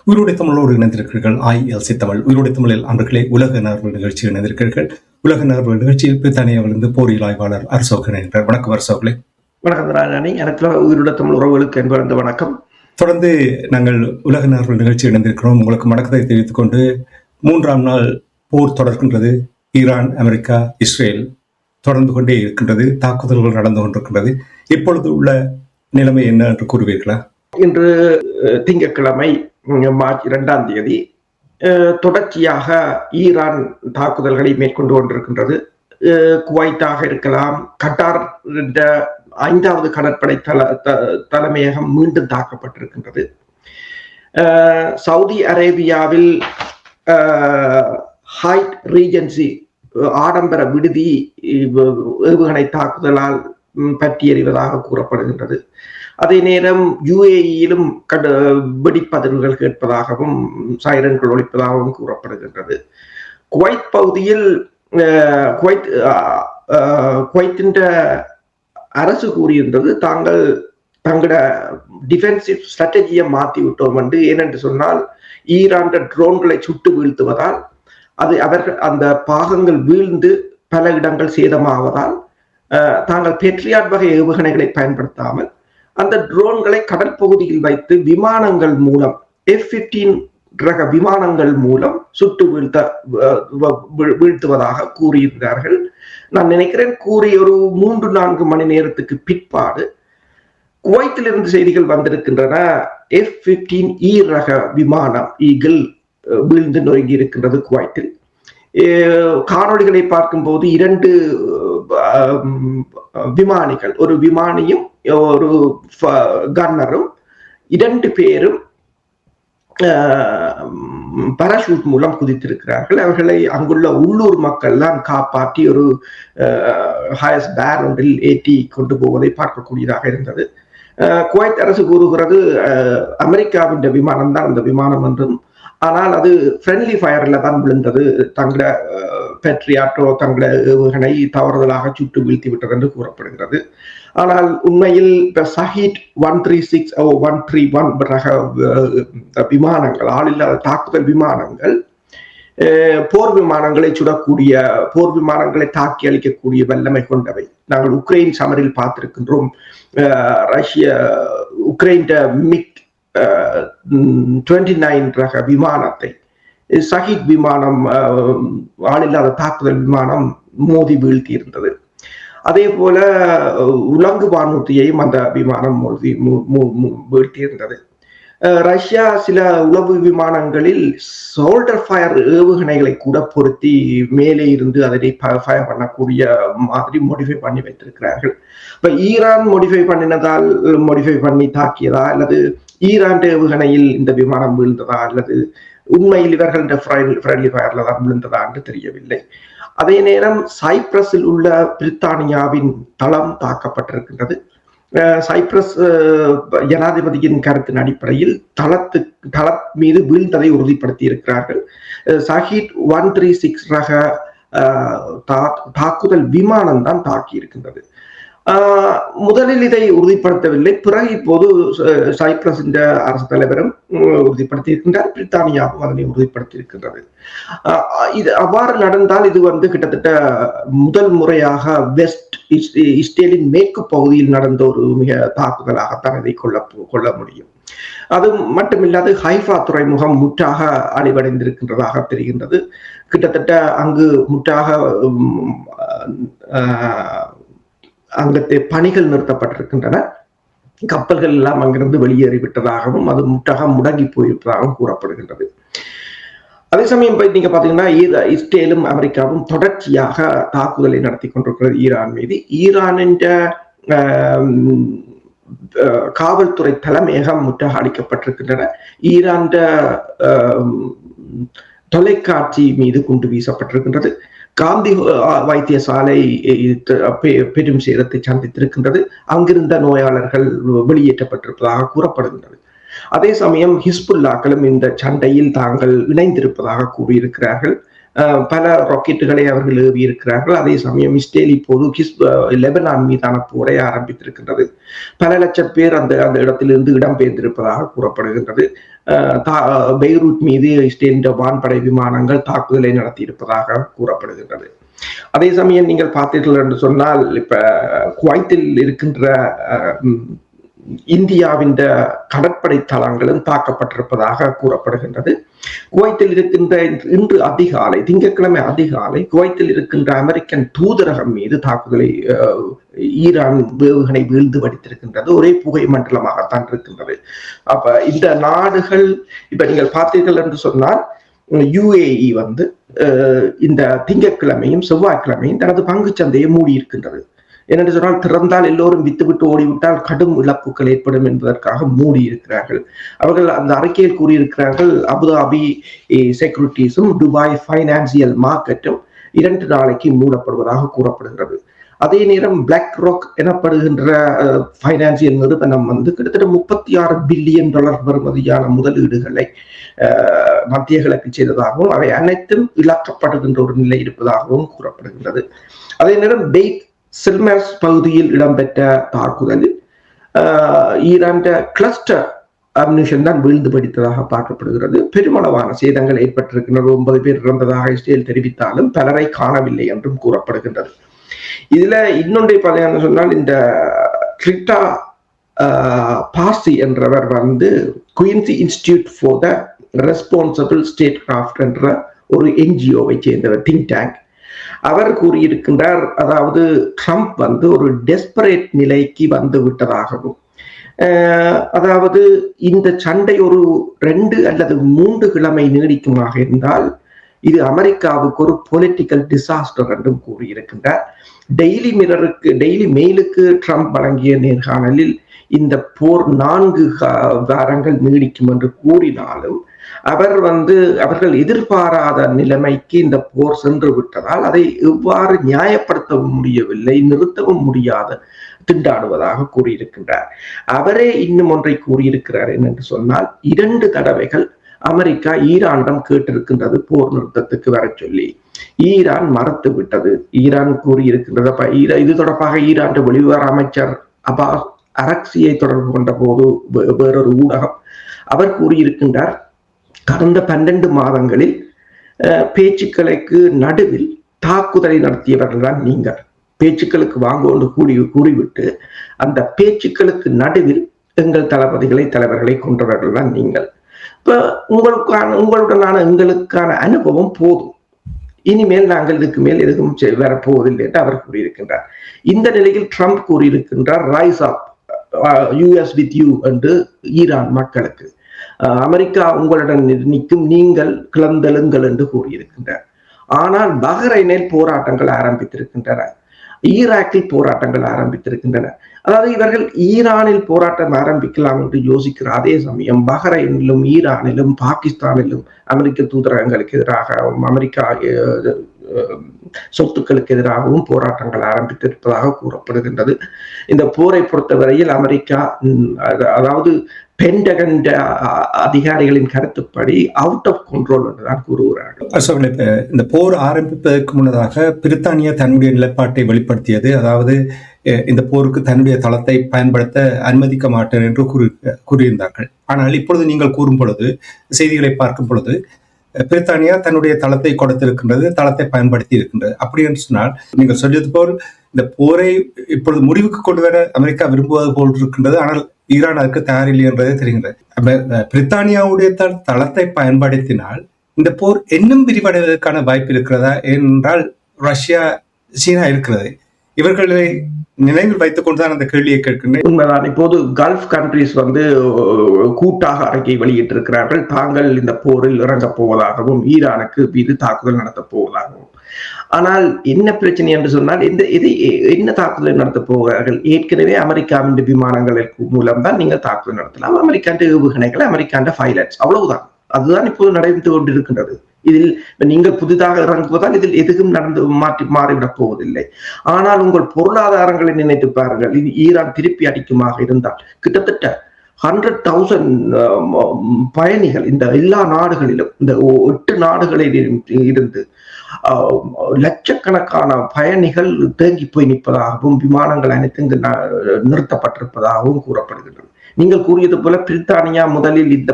உயிரோடை தமிழோடு இணைந்திருக்கிறீர்கள். IELTS தமிழ் உயிரோடை தமிழில் அன்றைகளே உலக நகர்வு நிகழ்ச்சியில் இணைந்திருக்கிறீர்கள். உலக நகர்வு நிகழ்ச்சியில் பிரித்தானியாவிலிருந்து போரியல் ஆய்வாளர் அரசோகன் என்கிறார். வணக்கம் அரசோகலே. வணக்கம் ராஜாணி. எனக்கு உயிரோட தமிழ் உறவுகளுக்கு என்பது வணக்கம். தொடர்ந்து நாங்கள் உலக நகர்வு நிகழ்ச்சியில் இணைந்திருக்கிறோம். உங்களுக்கு வணக்கத்தை தெரிவித்துக் கொண்டு 3ஆம் நாள் போர் தொடர்கின்றது. ஈரான், அமெரிக்கா, இஸ்ரேல் தொடர்ந்து கொண்டே இருக்கின்றது. தாக்குதல்கள் நடந்து கொண்டிருக்கின்றது. இப்பொழுது உள்ள நிலைமை என்ன என்று கூறுவீர்களா? இன்று திங்கட்கிழமை மார்ச் 2ஆம் தேதி தொடர்ச்சியாக ஈரான் தாக்குதல்களை மேற்கொண்டு கொண்டிருக்கின்றது. குவைத்தாக இருக்கலாம், கட்டார் 5வது கடற்படை தலைமையகம் மீண்டும் தாக்கப்பட்டிருக்கின்றது. சவுதி அரேபியாவில் ஹைட் ரீஜென்சி ஆடம்பர விடுதி ஏவுகணை தாக்குதலால் பற்றி எறிவதாக கூறப்படுகின்றது. அதே நேரம் UAEயிலும் வெடிப்பதிர்வுகள் கேட்பதாகவும் சைரன்கள் ஒலிப்பதாகவும் கூறப்படுகின்றது. குவைத் பகுதியில் குவைத்தின் அரசு கூறியிருந்தது, தாங்கள் தங்களோட டிஃபென்சிவ் ஸ்ட்ராட்டஜியை மாற்றி விட்டோம் என்று. ஏனென்று சொன்னால், ஈரான் ட்ரோன்களை சுட்டு வீழ்த்துவதால் அவர்கள் அந்த பாகங்கள் வீழ்ந்து பல இடங்கள் சேதமாவதால் தாங்கள் பெட்ரியாட் வகை ஏவுகணைகளை பயன்படுத்தாமல் அந்த ட்ரோன்களை கடல் பகுதியில் வைத்து விமானங்கள் மூலம் F-15 ரக விமானங்கள் மூலம் சுட்டு வீழ்த்துவதாக கூறியிருந்தார்கள். நான் நினைக்கிறேன் கூறி ஒரு 3-4 மணி நேரத்துக்கு பிற்பாடு குவைத்திலிருந்து செய்திகள் வந்திருக்கின்றன. F-15E ரக விமானம் ஈகிள் வீழ்ந்து நொறுங்கி இருக்கின்றது குவைத்தில். காணொளிகளை பார்க்கும்போது 2 விமானிகள், ஒரு விமானியும் ஒரு கன்னரும் 2 பேரும் பாராசூட் மூலம் குதித்திருக்கிறார்கள். அவர்களை அங்குள்ள உள்ளூர் மக்கள் தான் காப்பாற்றி ஒரு ஹையஸ்ட் பேர் ஒன்றில் ஏற்றி கொண்டு போவதை பார்க்கக்கூடியதாக இருந்தது. குவைத் அரசு கூறுகிறது அமெரிக்காவின் விமானம் தான் அந்த விமானம் என்றும், ஆனால் அது ஃப்ரெண்ட்லி ஃபயர்ல தான் விழுந்தது, தங்கள பேட்ரியாட்டோ தங்கள ஏவுகணை தவறுதலாக சுட்டு வீழ்த்தி விட்டது என்று கூறப்படுகிறது. ஆனால் உண்மையில் ஷஹீத் 136 131 ரக விமானங்கள், ஆளில்லாத தாக்குதல் விமானங்கள், போர் விமானங்களை சுடக்கூடிய, போர் விமானங்களை தாக்கி அளிக்கக்கூடிய வல்லமை கொண்டவை. நாங்கள் உக்ரைன் சமரில் பார்த்திருக்கின்றோம். உக்ரைன் மிக் 29 ரக விமானத்தை ஷஹீத் விமானம், ஆளில்லாத தாக்குதல் விமானம் மோதி வீழ்த்தி இருந்தது. அதே போல உலங்கு வானூர்தியையும் அந்த விமானம் மோதி வீழ்த்தி இருந்தது. ரஷ்யா சில உளவு விமானங்களில் ஷோல்டர் ஃபயர் ஏவுகணைகளை கூட பொருத்தி மேலே இருந்து அதனை ஃபயர் பண்ணக்கூடிய மாதிரி மோடிஃபை பண்ணி வைத்திருக்கிறார்கள். இப்ப ஈரான் மோடிஃபை பண்ணி தாக்கியதா, அல்லது ஈரான் ஏவுகணையில் இந்த விமானம் வீழ்ந்ததா, அல்லது உண்மையில் இவர்கள் ஃப்ரெண்ட்லி ஃபயர்ல தான் விழுந்ததா என்று தெரியவில்லை. அதே நேரம் சைப்ரஸில் உள்ள பிரித்தானியாவின் தளம் தாக்கப்பட்டிருக்கின்றது. சைப்ரஸ் ஜனாதிபதியின் கருத்தின் அடிப்படையில் தள மீது வீழ்ந்ததை உறுதிப்படுத்தி இருக்கிறார்கள். ஷஹீத் 136 ரக தாக்குதல் விமானம் தான் தாக்கி இருக்கின்றது. முதலில் இதை உறுதிப்படுத்தவில்லை. பிறகு இப்போது சைப்ரஸின் அரசு தலைவரும் உறுதிப்படுத்தி இருக்கின்றார், பிரித்தானியாவும் அதனை உறுதிப்படுத்தி இருக்கின்றது. இது அவ்வாறு நடந்தால் இது கிட்டத்தட்ட முதல் முறையாக வெஸ்ட் இஸ்ரேலின் மேற்கு பகுதியில் நடந்த ஒரு மிக தாக்குதலாகத்தான் இதை கொள்ள முடியும். அது மட்டுமில்லாது ஹைஃபா துறைமுகம் முற்றாக அழிவடைந்திருக்கின்றதாக தெரிகின்றது. கிட்டத்தட்ட அங்கு முற்றாக அங்கത്തെ பணிகள் நிறுத்தப்பட்டிருக்கின்றன. கப்பல்கள் எல்லாம் அங்கிருந்து வெளியேறிவிட்டதாகவும் அது முற்றாக முடங்கி போயிருப்பதாகவும் கூறப்படுகின்றது. அதே சமயம் நீங்க பாத்தீங்கன்னா, இஸ்ரேலும் அமெரிக்காவும் தொடர்ச்சியாக தாக்குதலை நடத்தி கொண்டிருக்கிறது ஈரான் மீது. ஈரானின் காவல்துறை தலைமையகம் முற்றாக அளிக்கப்பட்டிருக்கின்றன. ஈரான் தொலைக்காட்சி மீது குண்டு வீசப்பட்டிருக்கின்றது. காந்தி வைத்தியசாலை பெரும் சேதத்தை சந்தித்திருக்கின்றது. அங்கிருந்த நோயாளர்கள் வெளியேற்றப்பட்டிருப்பதாக கூறப்படுகின்றது. அதே சமயம் ஹிஸ்புல்லாக்களும் இந்த சண்டையில் தாங்கள் இணைந்திருப்பதாக கூறியிருக்கிறார்கள். பல ராக்கெட்டுகளை அவர்கள் ஏவி இருக்கிறார்கள். அதே சமயம் இஸ்ரேல் இப்போது லெபனான் மீதான போரை ஆரம்பித்திருக்கின்றது. பல லட்சம் பேர் அந்த அந்த இடத்திலிருந்து இடம்பெயர்ந்திருப்பதாக கூறப்படுகின்றது. பெய்ரூட் மீது இஸ்ரேலின் வான்படை விமானங்கள் தாக்குதலை நடத்தியிருப்பதாக கூறப்படுகின்றது. அதே சமயம் நீங்கள் பார்த்தீர்கள் என்று சொன்னால், இப்ப குவைத்தில் இருக்கின்ற இந்தியாவின் கடற்படை தளங்களும் தாக்கப்பட்டிருப்பதாக கூறப்படுகின்றது. குவைத்தில் இருக்கின்ற இன்று அதிகாலை, திங்கட்கிழமை அதிகாலை, குவைத்தில் இருக்கின்ற அமெரிக்கன் தூதரகம் மீது தாக்குதலை ஈரான் வேவுகணை வீழ்ந்து வடித்திருக்கின்றது. ஒரே புகை மண்டலமாகத்தான் இருக்கின்றது. அப்ப இந்த நாடுகள், இப்ப நீங்கள் பார்த்தீர்கள் என்று சொன்னால், UAE இந்த திங்கட்கிழமையும் செவ்வாய்க்கிழமையும் தனது பங்கு சந்தையை மூடி இருக்கின்றது. ஏனென்று சொன்னால், திறந்தால் எல்லோரும் வித்துவிட்டு ஓடிவிட்டால் கடும் இழப்புகள் ஏற்படும் என்பதற்காக மூடி இருக்கிறார்கள். அவர்கள் அந்த அறிக்கையில் கூறியிருக்கிறார்கள், அபுதாபி செக்யூரிட்டிஸும் துபாய் பைனான்சியல் மார்க்கெட்டும் 2 நாளைக்கு மூடப்படுவதாக கூறப்படுகிறது. அதே நேரம் பிளாக் ராக் எனப்படுகின்ற பைனான்சியல் நிறுவனம் கிட்டத்தட்ட $36 பில்லியன் பெறுமதியான முதலீடுகளை மத்திய கிழக்கு செய்ததாகவும் அவை அனைத்தும் இழக்கப்படுகின்ற ஒரு நிலை இருப்பதாகவும் கூறப்படுகின்றது. அதே நேரம் பெய்த் சில்மர்ஸ் பகுதியில் இடம்பெற்ற தாக்குதலில் ஈரான் கிளஸ்டர் அம்யூனிஷன் தான் வீழ்ந்து படித்ததாக பார்க்கப்படுகிறது. பெருமளவான சேதங்கள் ஏற்பட்டிருக்கின்றன. 9 பேர் இறந்ததாக இஸ்ரேல் தெரிவித்தாலும் பலரை காணவில்லை என்றும் கூறப்படுகின்றது. இதுல இன்னொன்றை பார்த்தீங்கன்னு சொன்னால், இந்த ட்ரிட்டா பார்சி என்றவர் Quincy Institute for the Responsible Statecraft என்ற ஒரு NGO-வை சேர்ந்தவர், திங்க் டேங்க். அவர் கூறியிருக்கின்றார், அதாவது ட்ரம்ப் ஒரு டெஸ்பரேட் நிலைக்கு வந்து விட்டதாகவும், அதாவது இந்த சண்டை ஒரு 2 அல்லது 3 கிழமை நீடிக்குமாக இருந்தால் இது அமெரிக்காவுக்கு ஒரு பொலிட்டிக்கல் டிசாஸ்டர் என்றும் கூறியிருக்கின்றார். டெய்லி மெயிலுக்கு ட்ரம்ப் வழங்கிய நேர்காணலில் இந்த போர் 4 வாரங்கள் நீடிக்கும் என்று கூறினாலும் அவர்கள் எதிர்பாராத நிலைமைக்கு இந்த போர் சென்று விட்டதால் அதை எவ்வாறு நியாயப்படுத்தவும் முடியவில்லை, நிறுத்தவும் முடியாத திண்டாடுவதாக கூறியிருக்கின்றார். அவரே இன்னும் ஒன்றை கூறியிருக்கிறார் என்று சொன்னால், 2 தடவைகள் அமெரிக்கா ஈரானிடம் கேட்டிருக்கின்றது போர் நிறுத்தத்துக்கு வர சொல்லி. ஈரான் மறுத்து விட்டது. ஈரான் கூறியிருக்கின்றது. இது தொடர்பாக ஈரான் வெளிவிவகார அமைச்சர் அப்பாஸ் அரக்சியை தொடர்பு கொண்ட போது வேறொரு ஊடகம் அவர் கூறியிருக்கின்றார், கடந்த 12 மாதங்களில் பேச்சுக்களுக்கு நடுவில் தாக்குதலை நடத்தியவர்கள் தான் நீங்கள். பேச்சுக்களுக்கு வாங்கொண்டு கூறிவிட்டு அந்த பேச்சுக்களுக்கு நடுவில் எங்கள் தலைவர்களை கொன்றவர்கள் தான் நீங்கள். இப்ப உங்களுடனான எங்களுக்கான அனுபவம் போதும், இனிமேல் நாங்கள் இதுக்கு மேல் எதுவும் வரப்போவதில்லை என்று அவர் கூறியிருக்கின்றார். இந்த நிலையில் ட்ரம்ப் கூறியிருக்கின்றார், rice up US with you என்று ஈரான் மக்களுக்கு. அமெரிக்கா உங்களுடன் நிற்கும், நீங்கள் கிளந்தெழுங்கள் என்று கூறியிருக்கின்றார். ஆனால் பஹ்ரைனில் போராட்டங்கள் ஆரம்பித்திருக்கின்றன, ஈராக்கில் போராட்டங்கள் ஆரம்பித்திருக்கின்றன. அதாவது இவர்கள் ஈரானில் போராட்டம் ஆரம்பிக்கலாம் என்று யோசிக்கிற அதே சமயம் பஹ்ரைனிலும் ஈரானிலும் பாகிஸ்தானிலும் அமெரிக்க தூதரகங்களுக்கு எதிராகவும் அமெரிக்கா சொத்துக்களுக்கு எதிராகவும் போராட்டங்கள் ஆரம்பித்திருப்பதாக கூறப்படுகின்றது. இந்த போரை பொறுத்தவரையில் அமெரிக்கா, அதாவது பென்டகன் அதிகாரிகளின் கருத்துப்படி அவுட் ஆஃப் கண்ட்ரோல் என்றுதான் கூறுகிறார்கள். இந்த போர் ஆரம்பிப்பதற்கு முன்னதாக பிரித்தானியா தன்னுடைய நிலைப்பாட்டை வெளிப்படுத்தியது. அதாவது இந்த போருக்கு தன்னுடைய தளத்தை பயன்படுத்த அனுமதிக்க மாட்டேன் என்று கூறியிருந்தார்கள். ஆனால் இப்பொழுது நீங்கள் கூறும் பொழுது, செய்திகளை பார்க்கும் பொழுது, பிரித்தானியா தன்னுடைய தளத்தை கொடுத்திருக்கின்றது, தளத்தை பயன்படுத்தி இருக்கின்றது. அப்படி என்று சொன்னால், நீங்கள் சொல்லியது போல் இந்த போரை இப்பொழுது முடிவுக்கு கொண்டு வர அமெரிக்கா விரும்புவது போல் இருக்கின்றது. ஆனால் ஈரான் அதுக்கு தயாரில்லை என்பதே தெரிகின்றது. பிரித்தானியாவுடைய தளத்தை பயன்படுத்தினால் இந்த போர் இன்னும் விரிவடைவதற்கான வாய்ப்பு இருக்கிறதா? ஏனென்றால் ரஷ்யா, சீனா இருக்கிறது. இவர்களை நினைவில் வைத்துக் கொண்டுதான் அந்த கேள்வியை கேட்கின்றேன். உண்மைதான். இப்போது கல்ஃப் கண்ட்ரிஸ் கூட்டாக அறிக்கை வெளியிட்டிருக்கிறார்கள். தாங்கள் இந்த போரில் இறங்கப் போவதாகவும் ஈரானுக்கு மீது தாக்குதல் நடத்தப் போவதாகவும். ஆனால் என்ன பிரச்சனை என்று சொன்னால், என்ன தாக்குதல் நடத்தப் போகிறார்கள்? ஏற்கனவே அமெரிக்காவின் விமானங்கள் மூலம் தான் நீங்கள் தாக்குதல் நடத்தலாம். அமெரிக்காண்ட ஏவுகணைகள், அமெரிக்காண்ட பைலட்ஸ், அவ்வளவுதான். அதுதான் இப்போது நடைபெற்று கொண்டிருக்கின்றது. இதில் நீங்கள் புதிதாக இறங்குவதால் இதில் எதுவும் மாறிவிடப் போவதில்லை. ஆனால் உங்கள் பொருளாதாரங்களை நினைத்து பாருங்கள். இது ஈரான் திருப்பி அடிக்குமாக இருந்தால் கிட்டத்தட்ட 100,000 பயணிகள் இந்த எல்லா நாடுகளிலும், இந்த 8 நாடுகளில் இருந்து லட்சக்கணக்கான பயணிகள் தேங்கி போய் நிற்பதாகவும், விமானங்கள் அனைத்து இங்கு நிறுத்தப்பட்டிருப்பதாகவும் கூறப்படுகின்றது. நீங்கள் கூறியது போல பிரித்தானியா முதலில் இந்த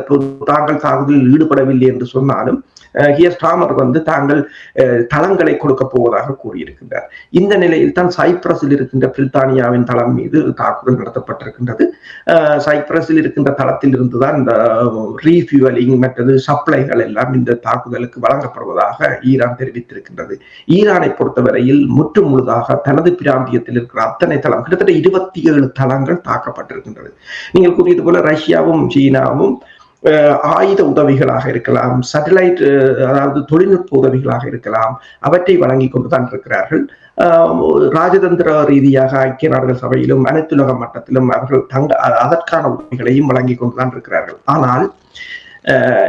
தாங்கள் தாக்குதலில் ஈடுபடவில்லை என்று சொன்னாலும் ஹியர் ஸ்டாமர் தாங்கள் தளங்களை கொடுக்க போவதாக கூறியிருக்கின்றார். இந்த நிலையில் தான் சைப்ரஸில் இருக்கின்ற பிரித்தானியாவின் தளம் மீது தாக்குதல் நடத்தப்பட்டிருக்கின்றது. சைப்ரஸில் இருக்கின்ற தளத்தில் இருந்துதான் இந்த ரீஃபியூவலிங் மற்றது சப்ளைகள் எல்லாம் இந்த தாக்குதலுக்கு வழங்கப்படுவதாக ஈரான் தெரிவித்திருக்கின்றது. ஈரானை பொறுத்தவரையில் முற்று முழுதாக தனது பிராந்தியத்தில் இருக்கிற அத்தனை தளம், கிட்டத்தட்ட 27 தளங்கள் தாக்கப்பட்டிருக்கின்றது. நீங்கள் கூறியது போல ரஷ்யாவும் சீனாவும் ஆயுத உதவிகளாக இருக்கலாம், சேட்டலைட் அதாவது தொழில்நுட்ப உதவிகளாக இருக்கலாம், அவற்றை வழங்கி கொண்டுதான் இருக்கிறார்கள். ராஜதந்திர ரீதியாக ஐக்கிய நாடுகள் சபையிலும் அனைத்துலக மட்டத்திலும் அவர்கள் அதற்கான உதவிகளையும் வழங்கி கொண்டுதான் இருக்கிறார்கள். ஆனால்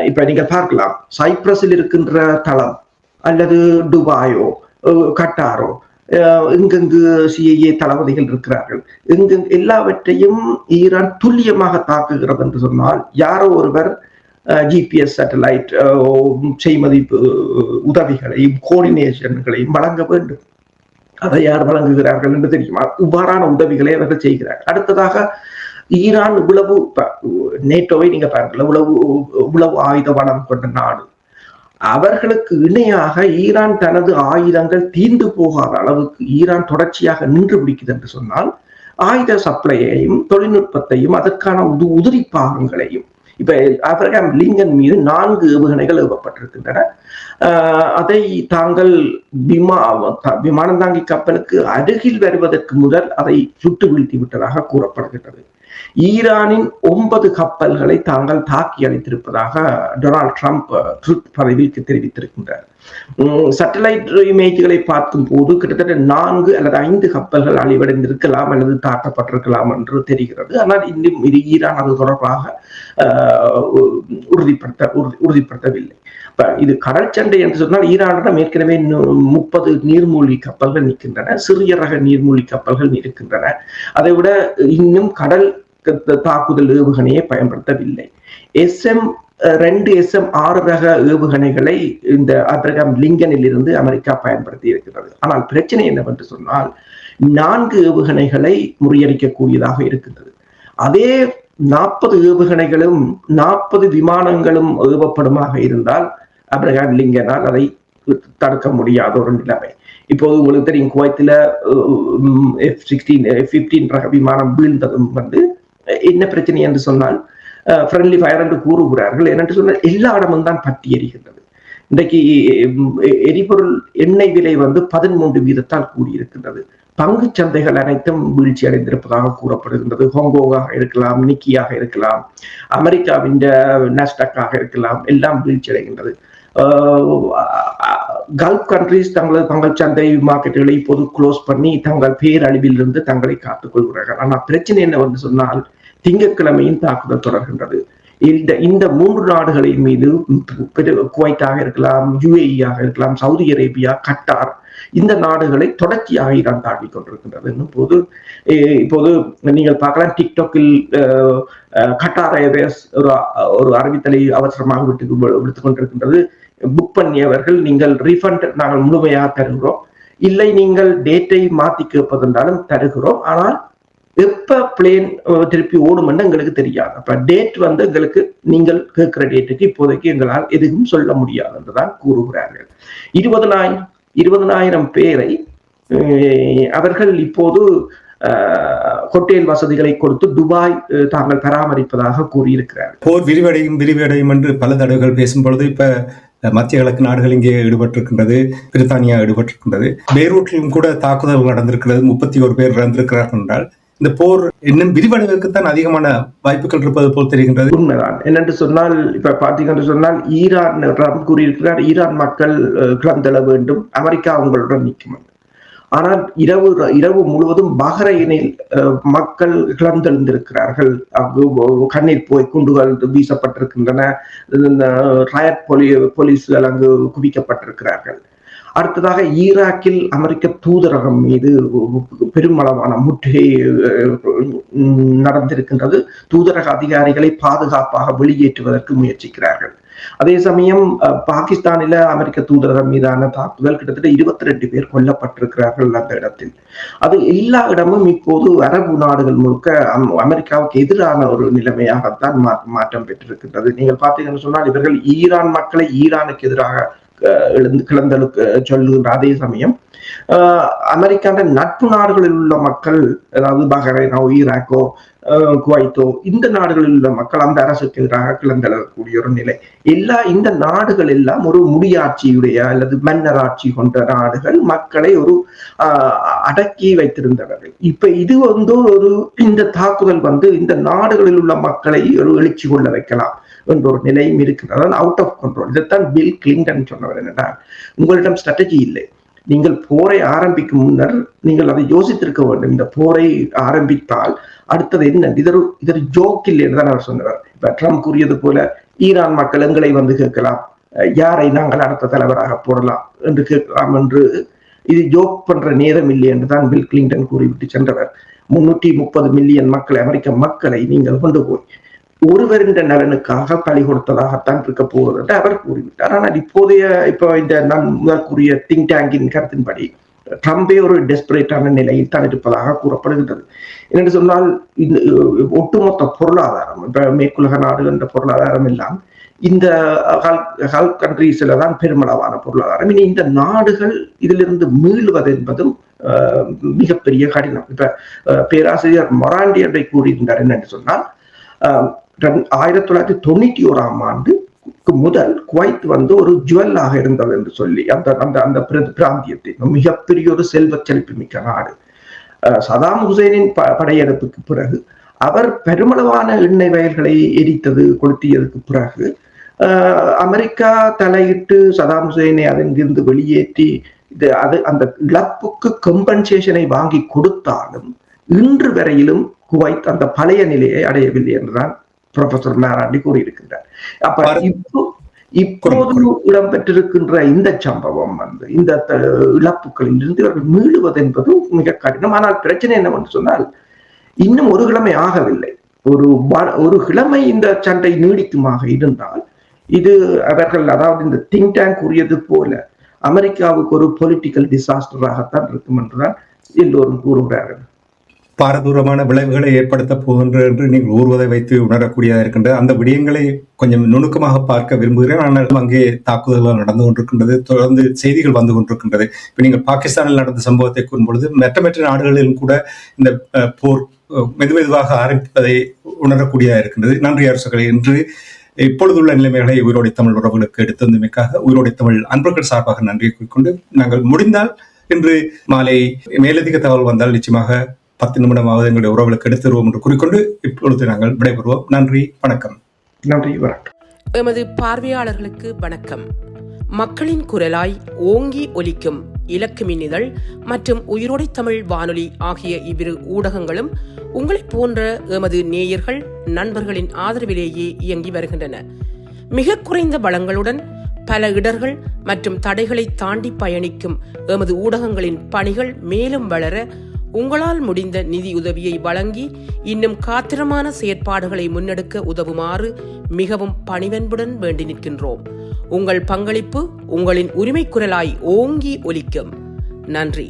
இப்ப நீங்க பார்க்கலாம், சைப்ரஸில் இருக்கின்ற தளம் அல்லது துபாயோ கட்டாரோ எங்கெங்கு சிஐஏ தளபதிகள் இருக்கிறார்கள், எல்லாவற்றையும் ஈரான் துல்லியமாக தாக்குகிறது என்று சொன்னால் யாரோ ஒருவர் ஜிபிஎஸ் சேட்டலைட் செய்மதிப்பு உதவிகளையும் கோஆர்டினேஷன்களையும் வழங்க வேண்டும். அதை யார் வழங்குகிறார்கள் என்று தெரியுமா? இவ்வாறான உதவிகளை அவர்கள் செய்கிறார்கள். அடுத்ததாக ஈரான் இவ்வளவு நேட்டோவை நீங்க பாருங்கள், இவ்வளவு ஆயுத வளம் கொண்ட நாடு, அவர்களுக்கு இணையாக ஈரான் தனது ஆயுதங்கள் தீர்ந்து போகாத அளவுக்கு ஈரான் தொடர்ச்சியாக நின்று பிடிக்குது என்று சொன்னால் ஆயுத சப்ளையையும் தொழில்நுட்பத்தையும் அதற்கான உதிரி பாகங்களையும் இப்ப ஆபிரகாம் லிங்கன் மீது 4 ஏவுகணைகள் ஏவப்பட்டிருக்கின்றன. அதை தாங்கள் விமானம் தாங்கி கப்பலுக்கு அருகில் வருவதற்கு முதல் அதை சுட்டு வீழ்த்தி விட்டதாக கூறப்படுகின்றது. ஈரானின் 9 கப்பல்களை தாங்கள் தாக்கி அளித்திருப்பதாக டொனால்ட் ட்ரம்ப் ட்ரூத் பதிவிற்கு தெரிவித்திருக்கின்றார். சேட்டலைட் இமேஜ்களை பார்க்கும் போது கிட்டத்தட்ட 4 அல்லது 5 கப்பல்கள் அழிவடைந்திருக்கலாம் அல்லது தாக்கப்பட்டிருக்கலாம் என்று தெரிகிறது. ஆனால் இன்னும் ஈரான் அது தொடர்பாக உறுதிப்படுத்தவில்லை. இது கடல் சண்டை என்று சொன்னால் ஈரானிடம் ஏற்கனவே 30 நீர்மூழ்கி கப்பல்கள் நிற்கின்றன, சிறிய ரக நீர்மூழ்கி கப்பல்கள் இருக்கின்றன. அதை விட இன்னும் கடல் தாக்குதல் ஏவுகணையை பயன்படுத்தவில்லை. SM-2 SM-6 ரக ஏவுகணைகளை இந்த ஆபிரகாம் லிங்கனில் இருந்து அமெரிக்கா பயன்படுத்தி இருக்கிறது. ஆனால் பிரச்சனை என்னவென்று சொன்னால் 4 ஏவுகணைகளை முறியடிக்கக்கூடியதாக இருக்கின்றது. அதே 40 ஏவுகணைகளும் 40 விமானங்களும் ஏவப்படுமாக இருந்தால் ஆபிரகாம் லிங்கனால் அதை தடுக்க முடியாத ஒரு நிலைமை. இப்போது உங்களுக்கு தெரியும், குவைத்தில் F-16 ரக விமானம் வீழ்ந்ததும் என்ன பிரச்சனை என்று சொன்னால் ஃப்ரெண்ட்லி ஃபயர் என்று கூறுகிறார்கள். என்னென்று சொன்னால் எல்லா இடமும் தான் பற்றி எரிகின்றது. இன்றைக்கு எரிபொருள் எண்ணெய் விலை 13% கூடியிருக்கின்றது. பங்கு சந்தைகள் அனைத்தும் வீழ்ச்சி அடைந்திருப்பதாக கூறப்படுகின்றது. ஹாங்காங்காக இருக்கலாம், நிக்கியாக இருக்கலாம், அமெரிக்காவின் நாஸ்டாக்காக இருக்கலாம், எல்லாம் வீழ்ச்சி அடைகின்றது. கல்ஃப் கண்ட்ரிஸ் தங்கள் சந்தை மார்க்கெட்டுகளை இப்போது க்ளோஸ் பண்ணி தங்கள் பேரழிவில் இருந்து தங்களை காத்துக் கொள்கிறார்கள். ஆனால் பிரச்சனை என்னவென்று சொன்னால் திங்கட்கிழமையும் தாக்குதல் தொடர்கின்றது. இந்த 3 நாடுகளின் மீது குவைத்தாக இருக்கலாம், UAE-ஆக இருக்கலாம், சவுதி அரேபியா, கட்டார், இந்த நாடுகளை தொடர்ச்சியாக ஈரான் தாக்கிக் கொண்டிருக்கின்றது. இப்போது நீங்கள் பார்க்கலாம், டிக்டாக்கில் கட்டார் ஏர்வேஸ் ஒரு அறிவித்தலை அவசரமாக விடுத்துக் கொண்டிருக்கின்றது. புக் பண்ணியவர்கள் நீங்கள் ரீஃபண்ட் நாங்கள் முழுமையாக தருகிறோம், இல்லை நீங்கள் டேட்டை மாத்தி கேட்பதென்றாலும் தருகிறோம், ஆனால் எப்ப பிளேன் திருப்பி ஓடும் என்று எங்களுக்கு தெரியாது. அப்ப டேட் எங்களுக்கு நீங்கள் கேட்கிற டேட்டுக்கு இப்போதைக்கு எங்களால் எதுவும் சொல்ல முடியாது என்றுதான் கூறுகிறார்கள். 20,000 பேரை அவர்கள் இப்போது ஹோட்டல் வசதிகளை கொடுத்து துபாய் தாங்கள் பராமரிப்பதாக கூறியிருக்கிறார்கள். போர் விரிவடையும் என்று பல தடவைகள் பேசும்பொழுது இப்ப மத்திய கிழக்கு நாடுகள் இங்கே ஈடுபட்டிருக்கின்றது, பிரித்தானியா ஈடுபட்டிருக்கின்றது, பெய்ரூட்டிலும் கூட தாக்குதல் நடந்திருக்கிறது, 31 பேர் இறந்திருக்கிறார்கள் என்றால் இந்த போர் இன்னும் விரிவடைவதற்குத்தான் அதிகமான வாய்ப்புகள் இருப்பது போல் தெரிகின்றது. உண்மைதான். என்னென்று சொன்னால் இப்ப பார்த்தீங்கன்னு சொன்னால் ஈரான் கூறியிருக்கிறார், ஈரான் மக்கள் கிளந்தெழ வேண்டும், அமெரிக்கா அவங்களுடன் நிற்கும். ஆனால் இரவு முழுவதும் பஹ்ரைனில் மக்கள் கிளந்தெழுந்திருக்கிறார்கள். கண்ணீர் போய் குண்டுகள் வீசப்பட்டிருக்கின்றன, ராயட் போலீஸ்கள் அங்கு குவிக்கப்பட்டிருக்கிறார்கள். அடுத்ததாக ஈராக்கில் அமெரிக்க தூதரகம் மீது பெருமளவான முற்றுகை நடந்திருக்கின்றது. தூதரக அதிகாரிகளை பாதுகாப்பாக வெளியேற்றுவதற்கு முயற்சிக்கிறார்கள். அதே சமயம் பாகிஸ்தானில அமெரிக்க தூதரகம் மீதான தாக்குதல் கிட்டத்தட்ட 22 பேர் கொல்லப்பட்டிருக்கிறார்கள் அந்த இடத்தில். அது எல்லா இடமும் இப்போது அரபு நாடுகள் முழுக்க அமெரிக்காவுக்கு எதிரான ஒரு நிலைமையாகத்தான் மாற்றம் பெற்றிருக்கின்றது. நீங்கள் பார்த்தீங்கன்னு சொன்னால் இவர்கள் ஈரான் மக்களை ஈரானுக்கு எதிராக கிளந்தலுக்கு சொல்லுகின்ற அதே சமயம் அமெரிக்கான நட்பு நாடுகளில் உள்ள மக்கள், அதாவது பஹ்ரைனோ ஈராக்கோ குவைத்தோ இந்த நாடுகளில் உள்ள மக்கள் அந்த அரசுக்கு எதிராக கிளந்தெழக்கூடிய ஒரு நிலை. இந்த நாடுகள் எல்லாம் ஒரு முடியாட்சியுடைய அல்லது மன்னர் ஆட்சி கொண்ட நாடுகள், மக்களை ஒரு அடக்கி வைத்திருந்தவர்கள். இப்ப இது ஒரு இந்த தாக்குதல் இந்த நாடுகளில் உள்ள மக்களை ஒரு எழுச்சி கொள்ள வைக்கலாம் என்ற ஒரு நிலையும் இருக்கிறது. அதாவது அவுட் ஆஃப் கண்ட்ரோல். இதைத்தான் பில் கிளின்டன் சொன்னவர் என்னென்றால், உங்களிடம் ஸ்ட்ராட்டஜி இல்லை, நீங்கள் போரை ஆரம்பிக்கும் முன்னர் நீங்கள் அதை யோசித்திருக்க வேண்டும். இந்த போரை ஆரம்பித்தால் அடுத்தது என்ன? இதொரு ஜோக் இல்லை என்றுதான் அவர் சொன்னவர். இப்ப ட்ரம்ப் கூறியது போல ஈரான் மக்கள் எங்களை கேட்கலாம், யாரை நாங்கள் அடுத்த தலைவராக போடலாம் என்று கேட்கலாம் என்று. இது ஜோக் பண்ற நேரம் இல்லை என்றுதான் பில் கிளின்டன் கூறிவிட்டு சென்றவர். 330 மில்லியன் மக்கள், அமெரிக்க மக்களை நீங்கள் கொண்டு போய் ஒருவரின் நலனுக்காக பலி கொடுத்ததாகத்தான் இருக்க போவது என்று அவர் கூறிவிட்டார். ஆனால் இப்போ இந்த நான் முதல் கூறிய திங்க் டேங்கின் கருத்தின்படி ட்ரம்பே ஒரு டெஸ்பரேட்டான நிலையில் தான் இருப்பதாக கூறப்படுகின்றது. என்று சொன்னால் இந்த ஒட்டுமொத்த பொருளாதாரம், இப்ப மேற்குலக நாடுகள் என்ற பொருளாதாரம் எல்லாம் இந்த கல்ஃப் கண்ட்ரீஸ்ல தான் பெருமளவான பொருளாதாரம். இனி இந்த நாடுகள் இதிலிருந்து மீளுவது என்பதும் மிகப்பெரிய கடினம். இப்ப பேராசிரியர் மொராண்டி என்று கூறியிருந்தார். என்னென்று சொன்னால் 1991ஆம் ஆண்டு முதல் குவைத் ஒரு ஜுவல்லாக இருந்தது என்று சொல்லி அந்த பிராந்தியத்தை மிகப்பெரிய ஒரு செல்வ செழிப்பு மிக்க நாடு. சதாம் ஹுசைனின் படையெடுப்புக்கு பிறகு அவர் பெருமளவான எண்ணெய் வயல்களை கொளுத்தியதுக்கு பிறகு அமெரிக்கா தலையிட்டு சதாம் ஹுசைனை அதிலிருந்து வெளியேற்றி அந்த இழப்புக்கு கம்பன்சேஷனை வாங்கி கொடுத்தாலும் இன்று வரையிலும் குவைத் அந்த பழைய நிலையை அடையவில்லை என்றுதான் ப்ரொஃபசர் நாராயணி கூறியிருக்கின்றார். அப்ப இப்போது இடம்பெற்றிருக்கின்ற இந்த சம்பவம் இந்த இழப்புகளில் இருந்து இவர்கள் மீளுவது என்பது மிக கடினம். ஆனால் பிரச்சனை என்னவென்று சொன்னால், இன்னும் ஒரு கிழமை ஆகவில்லை. ஒரு கிழமை இந்த சண்டை நீடிக்குமாக இருந்தால் இது அவர்கள், அதாவது இந்த திங்க் டேங்க் கூறியது போல அமெரிக்காவுக்கு ஒரு பொலிட்டிக்கல் டிசாஸ்டராகத்தான் இருக்கும் என்றுதான் எல்லோரும் கூறுகிறார்கள். பாரதூரமான விளைவுகளை ஏற்படுத்த போகின்ற என்று நீங்கள் கூறுவதை வைத்து உணரக்கூடியதாக இருக்கின்றது. அந்த விடயங்களை கொஞ்சம் நுணுக்கமாக பார்க்க விரும்புகிறேன். ஆனால் அங்கே தாக்குதல்கள் நடந்து கொண்டிருக்கின்றது, தொடர்ந்து செய்திகள் வந்து கொண்டிருக்கின்றது. இப்ப நீங்கள் பாகிஸ்தானில் நடந்த சம்பவத்தை கூறும்பொழுது மற்ற நாடுகளிலும் கூட இந்த போர் மெதுவாக ஆரம்பிப்பதை உணரக்கூடியதாக இருக்கின்றது. நன்றி அரசுகளை. இன்று இப்பொழுதுள்ள நிலைமைகளை உயிரோடை தமிழ் உறவுகளுக்கு எடுத்து வந்தமைக்காக உயிரோடை தமிழ் அன்பர்கள் சார்பாக நன்றியை கூறிக்கொண்டு, நாங்கள் முடிந்தால் இன்று மாலை மேலதிக தகவல் வந்தால் நிச்சயமாக 10 நிமிடமாவது எங்களுடைய உறவுகளுக்கு எடுத்து தருவோம் என்று கூறிக்கொண்டு இப்பொழுது நாங்கள் விடைபெறுவோம். நன்றி, வணக்கம். நன்றி, வணக்கம். எமது பார்வையாளர்களுக்கு வணக்கம். மக்களின் குரலாய் ஓங்கி ஒலிக்கும் இலக்கு மின்னிதழ் மற்றும் உயிரோடை தமிழ் வானொலி ஆகிய இவ்விரு ஊடகங்களும் உங்களைப் போன்ற எமது நேயர்கள் நண்பர்களின் ஆதரவிலேயே இயங்கி வருகின்றன. மிக குறைந்த வளங்களுடன் பல இடர்கள் மற்றும் தடைகளை தாண்டி பயணிக்கும் எமது ஊடகங்களின் பணிகள் மேலும் வளர உங்களால் முடிந்த நிதியுதவியை வழங்கி இன்னும் காத்திரமான செயற்பாடுகளை முன்னெடுக்க உதவுமாறு மிகவும் பணிவன்புடன் வேண்டி நிற்கின்றோம். உங்கள் பங்களிப்பு உங்களின் உரிமை குரலாய் ஓங்கி ஒலிக்கும். நன்றி.